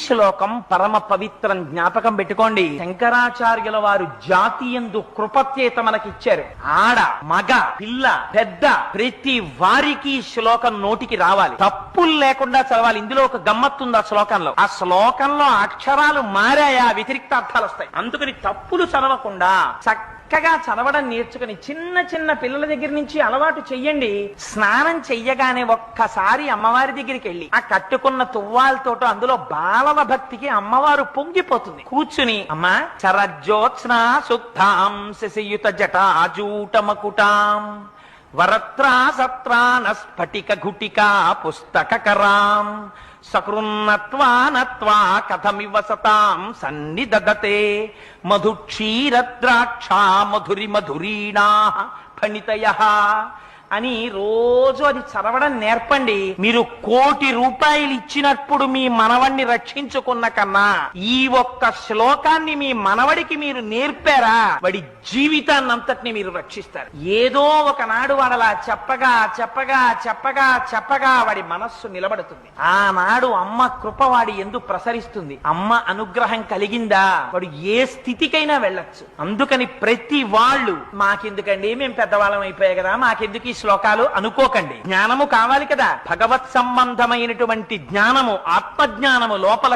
శ్లోకం పరమ పవిత్రం, జ్ఞాపకం పెట్టుకోండి. శంకరాచార్యుల వారు జాతియందు కృపచేత మనకిచ్చారు. ఆడ మగ పిల్ల పెద్ద ప్రతి వారికి శ్లోకం నోటికి రావాలి, తప్పులు లేకుండా చదవాలి. ఇందులో ఒక గమ్మత్తుంది ఆ శ్లోకంలో. ఆ శ్లోకంలో అక్షరాలు మారాయా వ్యతిరిక్త అర్థాలు వస్తాయి. అందుకని తప్పులు చదవకుండా చక్కగా చదవడం నేర్చుకుని చిన్న చిన్న పిల్లల దగ్గర నుంచి అలవాటు చెయ్యండి. స్నానం చెయ్యగానే ఒక్కసారి అమ్మవారి దగ్గరికి వెళ్ళి ఆ కట్టుకున్న తువ్వాలతోటో అందులో బాలల భక్తికి అమ్మవారు పొంగిపోతుంది. కూర్చుని అమ్మా చరజ్యోత్స్నా సుక్తాం శశియుత జటాజూట మకుటాం వరత్రా సత్రాన స్ఫటిక ఘుటికా పుస్తకరాం సకృన్నత్వా కథమివ సతాం సన్నిదదతే మధుక్షీరద్రాక్షా మధురి మధురీణా ఫణితయః అని రోజు అది చదవడం నేర్పండి. మీరు 1,00,00,000 రూపాయలు ఇచ్చినప్పుడు మీ మనవడిని రక్షించుకున్న కన్నా ఈ ఒక్క శ్లోకాన్ని మీ మనవడికి మీరు నేర్పారా, వాడి జీవితాన్నంతటిని మీరు రక్షిస్తారు. ఏదో ఒకనాడు వాడలా చెప్పగా చెప్పగా చెప్పగా చెప్పగా వాడి మనస్సు నిలబడుతుంది. ఆనాడు అమ్మ కృప వాడి యందు ప్రసరిస్తుంది. అమ్మ అనుగ్రహం కలిగిందా వాడు ఏ స్థితికైనా వెళ్ళొచ్చు. అందుకని ప్రతి వాళ్ళు మాకెందుకండి, మేము పెద్దవాళ్ళం అయిపోయాయి కదా, మాకెందుకు ఈ శ్లోకాలు అనుకోకండి. జ్ఞానము కావాలి కదా, భగవత్ సంబంధమైనటువంటి జ్ఞానము, ఆత్మజ్ఞానము లోపల